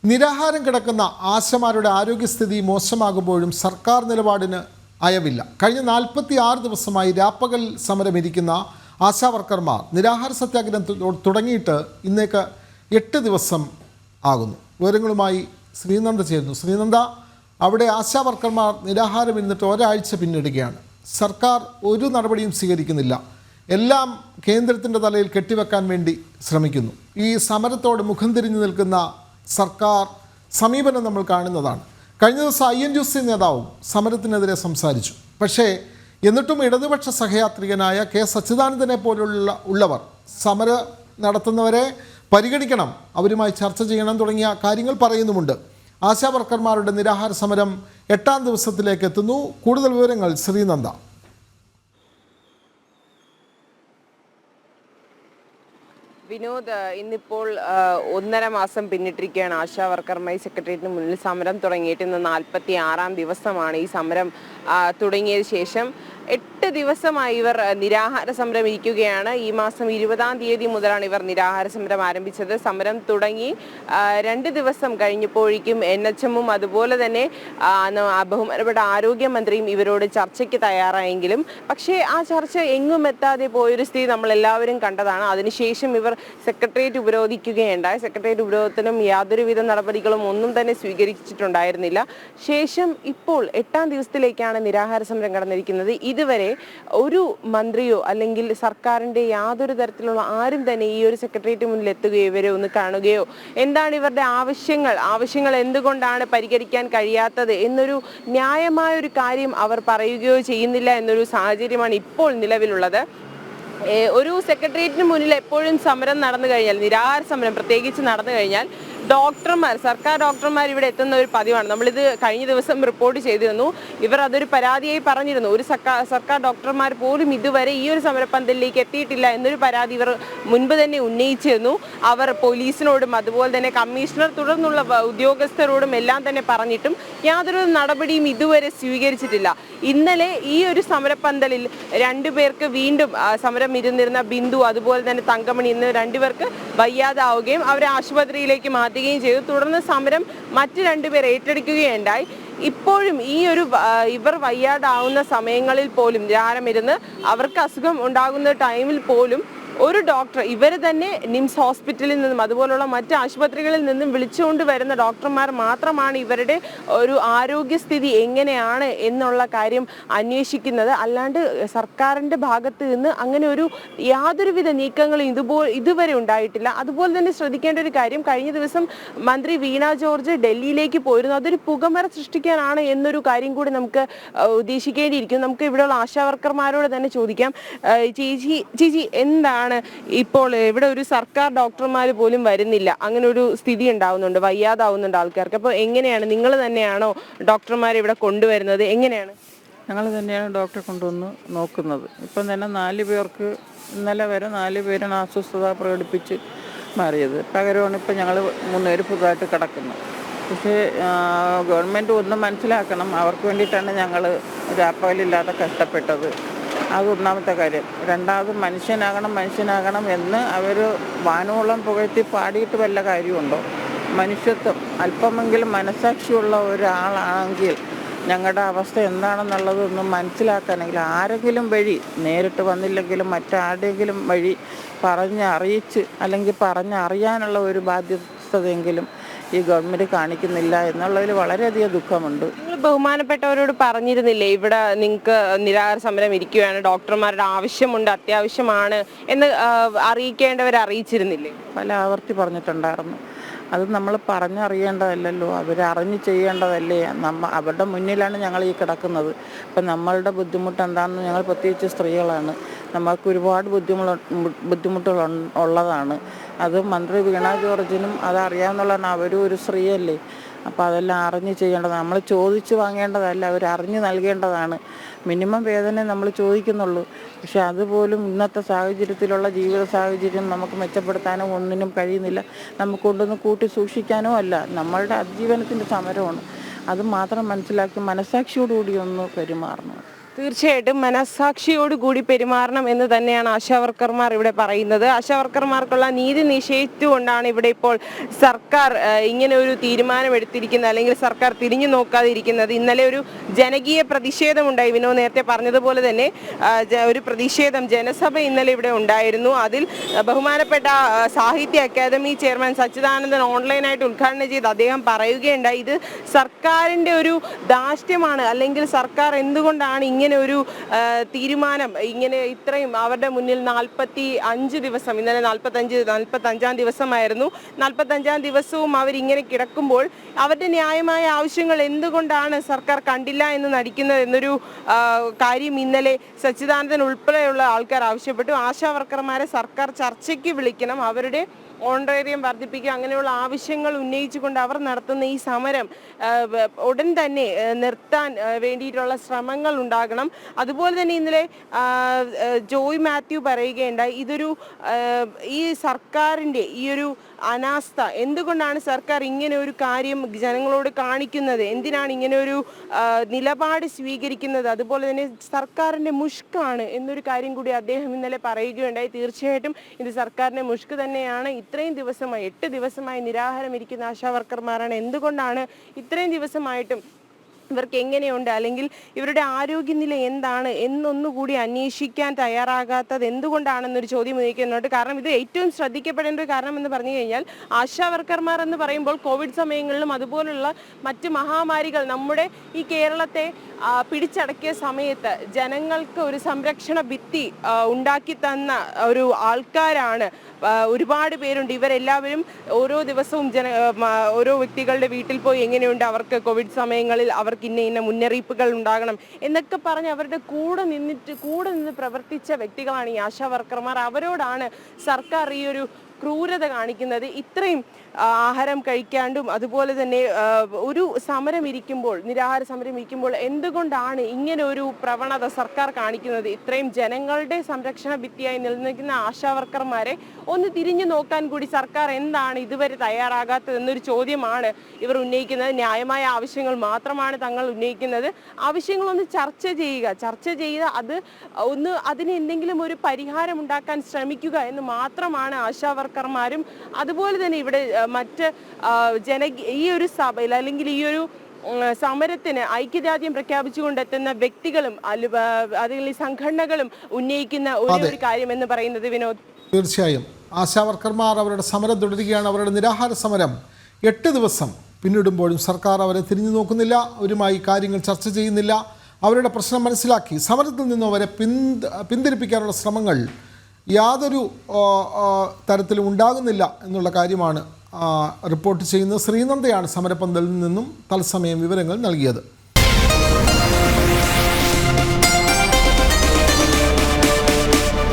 നിരാഹാരം കിടക്കുന്ന ആശമാരുടെ ആരോഗ്യസ്ഥിതി മോശമാകുമ്പോഴും സർക്കാർ നിലപാടിന് അയവില്ല. കഴിഞ്ഞ 46 ദിവസമായി രാപ്പകൽ സമരമിരിക്കുന്ന ആശാവർക്കർമാർ നിരാഹാര സത്യാഗ്രഹം തുടങ്ങിയിട്ട് ഇന്നേക്ക് 8 ദിവസം ആകുന്നു. വിവരങ്ങളുമായി ശ്രീനന്ദ ചേരുന്നു. ശ്രീനന്ദ, അവിടെ ആശാവർക്കർമാർ നിരാഹാരം ഇരുന്നിട്ട് ഒരാഴ്ച പിന്നിടുകയാണ്. സർക്കാർ ഒരു നടപടിയും സ്വീകരിക്കുന്നില്ല. എല്ലാം കേന്ദ്രത്തിൻ്റെ തലയിൽ കെട്ടിവെക്കാൻ വേണ്ടി ശ്രമിക്കുന്നു. ഈ സമരത്തോട് മുഖം തിരിഞ്ഞു നിൽക്കുന്ന സർക്കാർ സമീപനം നമ്മൾ കാണുന്നതാണ്. കഴിഞ്ഞ ദിവസം INGC നേതാവും സമരത്തിനെതിരെ സംസാരിച്ചു. പക്ഷേ എന്നിട്ടും ഇടതുപക്ഷ സഹയാത്രികനായ K. സച്ചിദാനന്ദനെ പോലുള്ളവർ സമരം നടത്തുന്നവരെ പരിഗണിക്കണം, അവരുമായി ചർച്ച ചെയ്യണം തുടങ്ങിയ കാര്യങ്ങൾ പറയുന്നുമുണ്ട്. ആശാവർക്കർമാരുടെ നിരാഹാര സമരം 8ാം ദിവസത്തിലേക്ക് എത്തുന്നു. കൂടുതൽ വിവരങ്ങൾ ശ്രീനന്ദ. വിനോദ്, ഇന്നിപ്പോൾ 1.5 മാസം പിന്നിട്ടിരിക്കുകയാണ് ആശാവർക്കർമായി സെക്രട്ടേറിയറ്റിന് മുന്നിൽ സമരം തുടങ്ങിയിട്ട്. ഇന്ന് 46ാം ദിവസമാണ് ഈ സമരം തുടങ്ങിയതിന് ശേഷം 8 ദിവസമായി ഇവർ നിരാഹാര സമരം ഇരിക്കുകയാണ്. ഈ മാസം 20-ാം തീയതി മുതലാണ് ഇവർ നിരാഹാര സമരം ആരംഭിച്ചത്. സമരം തുടങ്ങി 2 ദിവസം കഴിഞ്ഞപ്പോഴേക്കും NHM-ഉം അതുപോലെ തന്നെ ബഹുമാനപ്പെട്ട ആരോഗ്യമന്ത്രിയും ഇവരോട് ചർച്ചയ്ക്ക് തയ്യാറായെങ്കിലും പക്ഷേ ആ ചർച്ച എങ്ങും എത്താതെ പോയൊരു സ്ഥിതി നമ്മളെല്ലാവരും കണ്ടതാണ്. അതിനുശേഷം ഇവർ സെക്രട്ടേറിയറ്റ് ഉപരോധിക്കുകയുണ്ടായി. സെക്രട്ടേറിയറ്റ് ഉപരോധത്തിനും യാതൊരുവിധ നടപടികളും ഒന്നും തന്നെ സ്വീകരിച്ചിട്ടുണ്ടായിരുന്നില്ല. ശേഷം ഇപ്പോൾ 8ാം ദിവസത്തിലേക്കാണ് നിരാഹാര സമരം കടന്നിരിക്കുന്നത്. ഇതുവരെ ഒരു മന്ത്രിയോ അല്ലെങ്കിൽ സർക്കാരിന്റെ യാതൊരു തരത്തിലുള്ള ആരും തന്നെ ഈ ഒരു സെക്രട്ടേറിയറ്റ് മുന്നിൽ എത്തുകയോ ഇവരെ ഒന്ന് കാണുകയോ എന്താണ് ഇവരുടെ ആവശ്യങ്ങൾ എന്തുകൊണ്ടാണ് പരിഹരിക്കാൻ കഴിയാത്തത് എന്നൊരു ന്യായമായ ഒരു കാര്യം അവർ പറയുകയോ ചെയ്യുന്നില്ല എന്നൊരു സാഹചര്യമാണ് ഇപ്പോൾ നിലവിലുള്ളത്. ഒരു സെക്രട്ടേറിയറ്റിന് മുന്നിൽ എപ്പോഴും സമരം നടന്നു കഴിഞ്ഞാൽ, നിരാഹാര സമരം പ്രത്യേകിച്ച് നടന്നു കഴിഞ്ഞാൽ സർക്കാർ ഡോക്ടർമാർ ഇവിടെ എത്തുന്ന ഒരു പതിവാണ്. നമ്മളിത് കഴിഞ്ഞ ദിവസം റിപ്പോർട്ട് ചെയ്തിരുന്നു. ഇവർ അതൊരു പരാതിയായി പറഞ്ഞിരുന്നു. ഒരു സർക്കാർ ഡോക്ടർമാർ പോലും ഇതുവരെ ഈ ഒരു സമരപന്തലിലേക്ക് എത്തിയിട്ടില്ല എന്നൊരു പരാതി ഇവർ മുൻപ് തന്നെ ഉന്നയിച്ചിരുന്നു. അവർ പോലീസിനോടും അതുപോലെ തന്നെ കമ്മീഷണർ തുടർന്നുള്ള ഉദ്യോഗസ്ഥരോടും എല്ലാം തന്നെ പറഞ്ഞിട്ടും യാതൊരു നടപടിയും ഇതുവരെ സ്വീകരിച്ചിട്ടില്ല. ഇന്നലെ ഈ ഒരു സമരപന്തലിൽ 2 പേർക്ക് വീണ്ടും സമരം ഇരുന്നിരുന്ന ബിന്ദു അതുപോലെ തന്നെ തങ്കമണി എന്ന് 2 പേർക്ക് വയ്യാതാവുകയും അവരെ ആശുപത്രിയിലേക്ക് മാറ്റുകയും ചെയ്തു. തുടർന്ന് സമരം മറ്റ് 2 പേർ ഏറ്റെടുക്കുകയുണ്ടായി. ഇപ്പോഴും ഈ ഒരു ഇവർ വയ്യാതാവുന്ന സമയങ്ങളിൽ പോലും നിരാഹാരമിരുന്ന് അവർക്ക് അസുഖം ഉണ്ടാകുന്ന ടൈമിൽ പോലും ഒരു ഡോക്ടർ, ഇവർ തന്നെ നിംസ് ഹോസ്പിറ്റലിൽ നിന്നും അതുപോലുള്ള മറ്റ് ആശുപത്രികളിൽ നിന്നും വിളിച്ചുകൊണ്ട് വരുന്ന ഡോക്ടർമാർ മാത്രമാണ് ഇവരുടെ ഒരു ആരോഗ്യസ്ഥിതി എങ്ങനെയാണ് എന്നുള്ള കാര്യം അന്വേഷിക്കുന്നത്. അല്ലാണ്ട് സർക്കാരിൻ്റെ ഭാഗത്ത് നിന്ന് അങ്ങനെ ഒരു യാതൊരുവിധ നീക്കങ്ങളും ഇതുവരെ ഉണ്ടായിട്ടില്ല. അതുപോലെ തന്നെ ശ്രദ്ധിക്കേണ്ട ഒരു കാര്യം, കഴിഞ്ഞ ദിവസം മന്ത്രി വീണ ജോർജ് ഡൽഹിയിലേക്ക് പോയിരുന്നു. അതൊരു പുകമറ സൃഷ്ടിക്കാനാണ് എന്നൊരു കാര്യം കൂടി നമുക്ക് ഉദ്ദേശിക്കേണ്ടിയിരിക്കും. നമുക്ക് ഇവിടെയുള്ള ആശാവർക്കർമാരോട് തന്നെ ചോദിക്കാം. ചേച്ചി എന്താണ് ഇപ്പോൾ ഇവിടെ ഒരു സർക്കാർ ഡോക്ടർമാർ പോലും വരുന്നില്ല, അങ്ങനെ ഒരു സ്ഥിതി ഉണ്ടാവുന്നുണ്ട്, വയ്യാതാവുന്നുണ്ട് ആൾക്കാർക്ക്. അപ്പോൾ എങ്ങനെയാണ്, നിങ്ങൾ തന്നെയാണോ ഡോക്ടർമാരെ ഇവിടെ കൊണ്ടുവരുന്നത്? എങ്ങനെയാണ്? ഞങ്ങൾ തന്നെയാണ് ഡോക്ടറെ കൊണ്ടുവന്ന് നോക്കുന്നത്. ഇപ്പം തന്നെ 4 പേർക്ക് ഇന്നലെ വരെ 4 പേരാണ് അസ്വസ്ഥത പ്രകടിപ്പിച്ച് മാറിയത്. പകരമാണ് ഇപ്പം ഞങ്ങൾ 3 പേര് പുതുതായിട്ട് കിടക്കുന്നത്. പക്ഷേ ഗവൺമെൻറ് ഒന്ന് മനസ്സിലാക്കണം, അവർക്ക് വേണ്ടിയിട്ടാണ് ഞങ്ങൾ രാപ്പകലില്ലാതെ കഷ്ടപ്പെട്ടത്. അത് ഒന്നാമത്തെ കാര്യം. രണ്ടാമത് മനുഷ്യനാകണം എന്ന് അവർ വാനോളം പുകഴ്ത്തി പാടിയിട്ട് വല്ല കാര്യമുണ്ടോ? മനുഷ്യത്വം, അല്പമെങ്കിലും മനസാക്ഷിയുള്ള ഒരാളാണെങ്കിൽ ഞങ്ങളുടെ അവസ്ഥ എന്താണെന്നുള്ളതൊന്നും മനസ്സിലാക്കാനെങ്കിൽ ആരെങ്കിലും വഴി, നേരിട്ട് വന്നില്ലെങ്കിലും മറ്റാരുടെയെങ്കിലും വഴി പറഞ്ഞറിയിച്ച് അല്ലെങ്കിൽ പറഞ്ഞറിയാനുള്ള ഒരു ബാധ്യതയെങ്കിലും ഈ ഗവൺമെൻറ് കാണിക്കുന്നില്ല എന്നുള്ളതിൽ വളരെയധികം ദുഃഖമുണ്ട്. നിങ്ങൾ ബഹുമാനപ്പെട്ടവരോട് പറഞ്ഞിരുന്നില്ലേ ഇവിടെ നിങ്ങൾക്ക് നിരാഹാര സമരം ഇരിക്കുകയാണ്, ഡോക്ടർമാരുടെ ആവശ്യമുണ്ട്, അത്യാവശ്യമാണ് എന്ന് അറിയിക്കേണ്ടവരെ അറിയിച്ചിരുന്നില്ലേ? പല ആവർത്തി പറഞ്ഞിട്ടുണ്ടായിരുന്നു. അത് നമ്മൾ പറഞ്ഞറിയേണ്ടതല്ലല്ലോ, അവരറിഞ്ഞ് ചെയ്യേണ്ടതല്ലേ. അവരുടെ മുന്നിലാണ് ഞങ്ങൾ ഈ കിടക്കുന്നത്. ഇപ്പം നമ്മളുടെ ബുദ്ധിമുട്ട് എന്താണെന്ന്, ഞങ്ങൾ പ്രത്യേകിച്ച് സ്ത്രീകളാണ്, നമുക്ക് ഒരുപാട് ബുദ്ധിമുട്ടുകൾ ഉള്ളതാണ്. അത് മന്ത്രി വീണ ജോർജിനും അതറിയാവുന്നതാണ്. അവരും ഒരു സ്ത്രീയല്ലേ. അപ്പോൾ അതെല്ലാം അറിഞ്ഞ് ചെയ്യേണ്ടതാണ്. നമ്മൾ ചോദിച്ച് വാങ്ങേണ്ടതല്ല, അവരറിഞ്ഞ് നൽകേണ്ടതാണ്. മിനിമം വേതനം നമ്മൾ ചോദിക്കുന്നുള്ളൂ. പക്ഷെ അതുപോലും ഇന്നത്തെ സാഹചര്യത്തിലുള്ള ജീവിത സാഹചര്യം നമുക്ക് മെച്ചപ്പെടുത്താനോ ഒന്നിനും കഴിയുന്നില്ല. നമുക്കൊണ്ടൊന്ന് കൂട്ടി സൂക്ഷിക്കാനോ അല്ല, നമ്മളുടെ അതിജീവനത്തിൻ്റെ സമരമാണ്. അത് മാത്രം മനസ്സിലാക്കി മനസാക്ഷിയോടുകൂടി ഒന്ന് പെരുമാറണം. തീർച്ചയായിട്ടും മനസ്സാക്ഷിയോടുകൂടി പെരുമാറണം എന്ന് തന്നെയാണ് ആശാവർക്കർമാർ ഇവിടെ പറയുന്നത്. ആശാവർക്കർമാർക്കുള്ള നീതി നിഷേധിച്ചുകൊണ്ടാണ് ഇവിടെ ഇപ്പോൾ സർക്കാർ ഇങ്ങനെ ഒരു തീരുമാനമെടുത്തിരിക്കുന്നത്, അല്ലെങ്കിൽ സർക്കാർ തിരിഞ്ഞു നോക്കാതിരിക്കുന്നത്. ഇന്നലെ ഒരു ജനകീയ പ്രതിഷേധമുണ്ടായി. വിനോദ് നേരത്തെ പറഞ്ഞതുപോലെ തന്നെ ഒരു പ്രതിഷേധം, ജനസഭ ഇന്നലെ ഇവിടെ ഉണ്ടായിരുന്നു. അതിൽ ബഹുമാനപ്പെട്ട സാഹിത്യ അക്കാദമി ചെയർമാൻ സച്ചിദാനന്ദൻ ഓൺലൈനായിട്ട് ഉദ്ഘാടനം ചെയ്ത് അദ്ദേഹം പറയുകയുണ്ടായി, ഇത് സർക്കാരിൻ്റെ ഒരു ധാർഷ്ട്യമാണ്, അല്ലെങ്കിൽ സർക്കാർ എന്തുകൊണ്ടാണ് ഇങ്ങനെ ഒരു തീരുമാനം, ഇങ്ങനെ ഇത്രയും അവരുടെ മുന്നിൽ 45 ദിവസം, ഇന്നലെ 45-45 ദിവസമായിരുന്നു, 45 ദിവസവും അവരിങ്ങനെ കിടക്കുമ്പോൾ അവരുടെ ന്യായമായ ആവശ്യങ്ങൾ എന്തുകൊണ്ടാണ് സർക്കാർ കണ്ടില്ല എന്ന് നടിക്കുന്നത് എന്നൊരു കാര്യം ഇന്നലെ സച്ചിദാനന്ദൻ ഉൾപ്പെടെയുള്ള ആൾക്കാർ ആവശ്യപ്പെട്ടു. ആശാവർക്കർമാരെ സർക്കാർ ചർച്ചയ്ക്ക് വിളിക്കണം, അവരുടെ ഓണറേറിയം വർദ്ധിപ്പിക്കുക, അങ്ങനെയുള്ള ആവശ്യങ്ങൾ ഉന്നയിച്ചുകൊണ്ട് അവർ നടത്തുന്ന ഈ സമരം ഉടൻ തന്നെ നിർത്താൻ വേണ്ടിയിട്ടുള്ള ശ്രമങ്ങൾ ഉണ്ടാകണം. അതുപോലെ തന്നെ ഇന്നലെ ജോയ് മാത്യു പറയുകയുണ്ടായി, ഇതൊരു ഈ സർക്കാരിൻ്റെ ഈ ഒരു അനാസ്ഥ, എന്തുകൊണ്ടാണ് സർക്കാർ ഇങ്ങനെ ഒരു കാര്യം ജനങ്ങളോട് കാണിക്കുന്നത്, എന്തിനാണ് ഇങ്ങനെ ഒരു നിലപാട് സ്വീകരിക്കുന്നത്, അതുപോലെ തന്നെ സർക്കാരിൻ്റെ മുഷ്കാണ് എന്നൊരു കാര്യം കൂടി അദ്ദേഹം ഇന്നലെ പറയുകയുണ്ടായി. തീർച്ചയായിട്ടും ഇത് സർക്കാരിൻ്റെ മുഷ്ക് തന്നെയാണ്. ഇത്രയും ദിവസമായി 8 ദിവസമായി നിരാഹാരം ഇരിക്കുന്ന ആശാവർക്കർമാരാണ്. എന്തുകൊണ്ടാണ് ഇത്രയും ദിവസമായിട്ടും ഇവർക്ക് എങ്ങനെയുണ്ട്, അല്ലെങ്കിൽ ഇവരുടെ ആരോഗ്യനില എന്താണ് എന്നൊന്നുകൂടി അന്വേഷിക്കാൻ തയ്യാറാകാത്തത് എന്തുകൊണ്ടാണെന്നൊരു ചോദ്യം ഉന്നയിക്കുന്നുണ്ട്. കാരണം ഇത് ഏറ്റവും ശ്രദ്ധിക്കപ്പെടേണ്ട ഒരു കാരണം എന്ന് പറഞ്ഞു കഴിഞ്ഞാൽ, ആശാവർക്കർമാർ എന്ന് പറയുമ്പോൾ കോവിഡ് സമയങ്ങളിലും അതുപോലുള്ള മറ്റ് മഹാമാരികൾ നമ്മുടെ ഈ കേരളത്തെ പിടിച്ചടക്കിയ സമയത്ത് ജനങ്ങൾക്ക് ഒരു സംരക്ഷണ ഭിത്തി ഉണ്ടാക്കി തന്ന ഒരു ആൾക്കാരാണ്. ഒരുപാട് പേരുണ്ട്. ഇവരെല്ലാവരും ഓരോ ദിവസവും ഓരോ വ്യക്തികളുടെ വീട്ടിൽ പോയി എങ്ങനെയുണ്ട്, അവർക്ക് കോവിഡ് സമയങ്ങളിൽ അവർക്ക് ഇന്ന മുന്നറിയിപ്പുകൾ ഉണ്ടാകണം എന്നൊക്കെ പറഞ്ഞ് അവരുടെ കൂടെ നിന്ന് പ്രവർത്തിച്ച വ്യക്തികളാണ് ഈ ആശാവർക്കർമാർ. അവരോടാണ് സർക്കാർ ഈ ഒരു ക്രൂരത കാണിക്കുന്നത്. ഇത്രയും ആഹാരം കഴിക്കാണ്ടും അതുപോലെ തന്നെ ഒരു സമരം ഇരിക്കുമ്പോൾ, നിരാഹാര സമരം ഇരിക്കുമ്പോൾ എന്തുകൊണ്ടാണ് ഇങ്ങനെ ഒരു പ്രവണത സർക്കാർ കാണിക്കുന്നത്? ഇത്രയും ജനങ്ങളുടെ സംരക്ഷണ ഭിത്തിയായി നിലനിൽക്കുന്ന ആശാവർക്കർമാരെ ഒന്ന് തിരിഞ്ഞു നോക്കാൻ കൂടി സർക്കാർ എന്താണ് ഇതുവരെ തയ്യാറാകാത്തത് എന്നൊരു ചോദ്യമാണ് ഇവർ ഉന്നയിക്കുന്നത്. ന്യായമായ ആവശ്യങ്ങൾ മാത്രമാണ് തങ്ങൾ ഉന്നയിക്കുന്നത്. ആവശ്യങ്ങളൊന്ന് ചർച്ച ചെയ്ത് അതിന് എന്തെങ്കിലും ഒരു പരിഹാരം ഉണ്ടാക്കാൻ ശ്രമിക്കുക എന്ന് മാത്രമാണ് ആശാവർക്കർമാരും അതുപോലെ തന്നെ ഇവിടെ മറ്റ് ഈ ഒരു സഭയിൽ, അല്ലെങ്കിൽ ഈ ഒരു സമരത്തിന് ഐക്യദാർഢ്യം പ്രഖ്യാപിച്ചുകൊണ്ടെത്തുന്ന വ്യക്തികളും അല്ലെങ്കിൽ സംഘടനകളും ഉന്നയിക്കുന്ന ഒരു കാര്യം എന്ന് പറയുന്നത് വിനോദ്. തീർച്ചയായും ആശാവർക്കർമാർ അവരുടെ സമരം തുടരുകയാണ്. അവരുടെ നിരാഹാര സമരം 8 ദിവസം പിന്നിടുമ്പോഴും സർക്കാർ അവരെ തിരിഞ്ഞു നോക്കുന്നില്ല, അവരുമായി കാര്യങ്ങൾ ചർച്ച ചെയ്യുന്നില്ല. അവരുടെ പ്രശ്നം മനസ്സിലാക്കി സമരത്തിൽ നിന്നും അവരെ പിന്തിരിപ്പിക്കാനുള്ള ശ്രമങ്ങൾ യാതൊരു തരത്തിലും ഉണ്ടാകുന്നില്ല എന്നുള്ള കാര്യമാണ് റിപ്പോർട്ട് ചെയ്യുന്നത്. ശ്രീനന്ദയാണ് സമരപന്തലിൽ നിന്നും തത്സമയം വിവരങ്ങൾ നൽകിയത്.